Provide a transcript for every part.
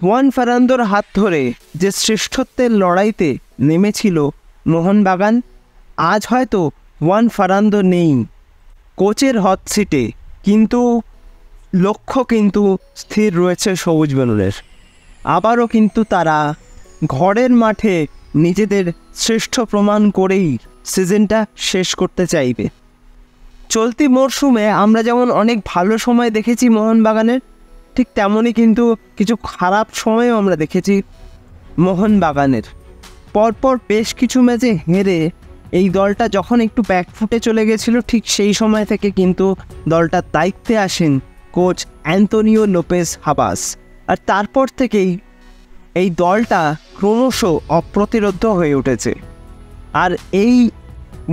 One ফারান্দোর হাত ধরে যে শ্রেষ্ঠত্বের লড়াইতে নেমেছিল মোহনবাগান, আজ হয়তো ওয়ান ফারান্দো নেই কোচের হট সিটে, কিন্তু লক্ষ্য কিন্তু স্থির রয়েছে সবুজ বেলুনের। আবারও কিন্তু তারা ঘরের মাঠে নিজেদের শ্রেষ্ঠ প্রমাণ করেই সিজনটা শেষ করতে চাইবে। চলতি মরশুমে আমরা যেমন অনেক ভালো সময় দেখেছি মোহনবাগানের, ঠিক তেমনই কিন্তু কিছু খারাপ সময়ও আমরা দেখেছি মোহনবাগানের। পরপর বেশ কিছু ম্যাচে হেরে এই দলটা যখন একটু ব্যাকফুটে চলে গেছিল, ঠিক সেই সময় থেকে কিন্তু দলটার দায়িত্বে আসেন কোচ অ্যান্তোনিও লোপেজ হাবাস। আর তারপর থেকেই এই দলটা ক্রমশ অপ্রতিরোধ্য হয়ে উঠেছে। আর এই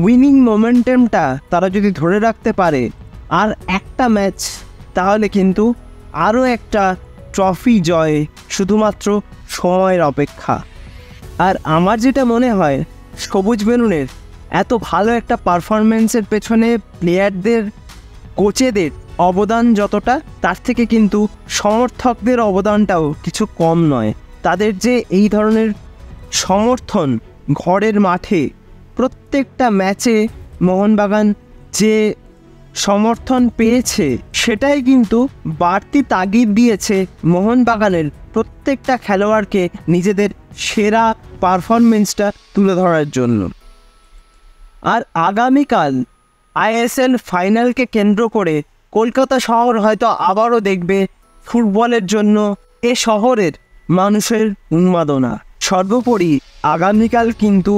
উইনিং মোমেন্টামটা তারা যদি ধরে রাখতে পারে আর একটা ম্যাচ, তাহলে কিন্তু আরও একটা ট্রফি জয় শুধুমাত্র সময়ের অপেক্ষা। আর আমার যেটা মনে হয়, সবুজ বেলুনের এত ভালো একটা পারফরমেন্সের পেছনে প্লেয়ারদের, কোচেদের অবদান যতটা, তার থেকে কিন্তু সমর্থকদের অবদানটাও কিছু কম নয়। তাদের যে এই ধরনের সমর্থন ঘরের মাঠে, প্রত্যেকটা ম্যাচে মোহনবাগান যে সমর্থন পেয়েছে, সেটাই কিন্তু বাড়তি তাগিদ দিয়েছে মোহনবাগানের প্রত্যেকটা খেলোয়াড়কে নিজেদের সেরা পারফরমেন্সটা তুলে ধরার জন্য। আর আগামীকাল আইএসএল ফাইনালকে কেন্দ্র করে কলকাতা শহর হয়তো আবারও দেখবে ফুটবলের জন্য এ শহরের মানুষের উন্মাদনা। সর্বোপরি আগামীকাল কিন্তু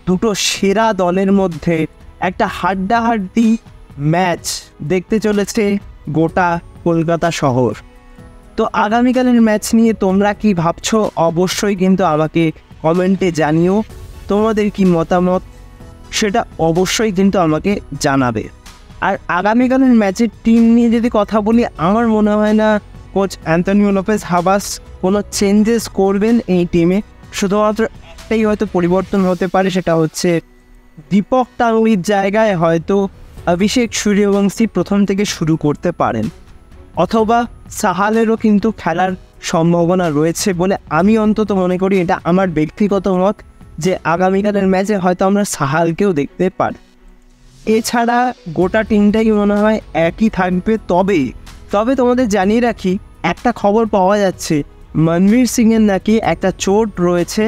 দুটো সেরা দলের মধ্যে একটা হাড্ডাহাড্ডি ম্যাচ দেখতে চলেছে গোটা কলকাতা শহর। তো আগামীকালের ম্যাচ নিয়ে তোমরা কি ভাবছো অবশ্যই কিন্তু আমাকে কমেন্টে জানিও। তোমাদের কি মতামত সেটা অবশ্যই কিন্তু আমাকে জানাবে। আর আগামীকালের ম্যাচের টিম নিয়ে যদি কথা বলি, আমার মনে হয় না কোচ অ্যান্তোনিও লোপেজ হাবাস কোনো চেঞ্জেস করবেন এই টিমে। শুধুমাত্র একটাই হয়তো পরিবর্তন হতে পারে, সেটা হচ্ছে দীপক টাংলির জায়গায় হয়তো অভিষেক সূর্যবংশী প্রথম থেকে শুরু করতে পারেন, অথবা সাহালেরও কিন্তু খেলার সম্ভাবনা রয়েছে বলে আমি অন্তত মনে করি। এটা আমার ব্যক্তিগত মত যে আগামীকালের ম্যাচে হয়তো আমরা সাহালকেও দেখতে পারি। এছাড়া গোটা টিমটাই মনে হয় একই থাকবে। তবে তোমাদের জানিয়ে রাখি, একটা খবর পাওয়া যাচ্ছে মনবীর সিংয়ের নাকি একটা চোট রয়েছে।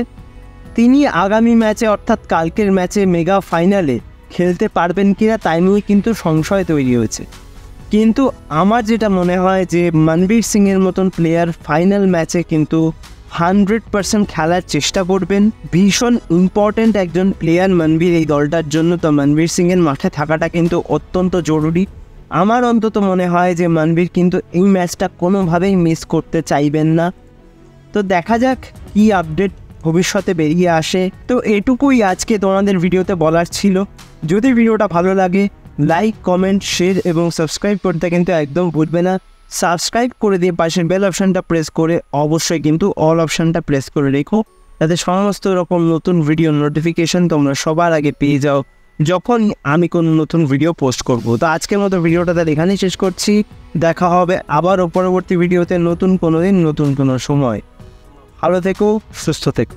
তিনি আগামী ম্যাচে অর্থাৎ কালকের ম্যাচে মেগা ফাইনালে খেলতে পারবেন কিনা তাই নিয়ে কিন্তু সংশয় তৈরি হয়েছে। কিন্তু আমার যেটা মনে হয় যে মনবীর সিংয়ের মতন প্লেয়ার ফাইনাল ম্যাচে কিন্তু 100% খেলার চেষ্টা করবেন। ভীষণ ইম্পর্ট্যান্ট একজন প্লেয়ার মনবীর এই দলটার জন্য। তো মনবীর সিংয়ের মাঠে থাকাটা কিন্তু অত্যন্ত জরুরি। আমার অন্তত মনে হয় যে মনবীর কিন্তু এই ম্যাচটা কোনোভাবেই মিস করতে চাইবেন না। তো দেখা যাক কি আপডেট ভবিষ্যতে বেরিয়ে আসে। তো এটুকুই আজকে তোমাদের ভিডিওতে বলার ছিল। যদি ভিডিওটা ভালো লাগে লাইক, কমেন্ট, শেয়ার এবং সাবস্ক্রাইব করতে কিন্তু একদম ভুলবে না। সাবস্ক্রাইব করে দিয়ে পাশের বেল অপশানটা প্রেস করে অবশ্যই কিন্তু অল অপশানটা প্রেস করে রেখো, যাতে সমস্ত রকম নতুন ভিডিও নোটিফিকেশান তোমরা সবার আগে পেয়ে যাও যখন আমি কোনো নতুন ভিডিও পোস্ট করব। তো আজকের মতো ভিডিওটা এখানেই শেষ করছি। দেখা হবে আবারও পরবর্তী ভিডিওতে নতুন কোনো দিন, নতুন কোনো সময়। ভালো থেকো, সুস্থ থেকো।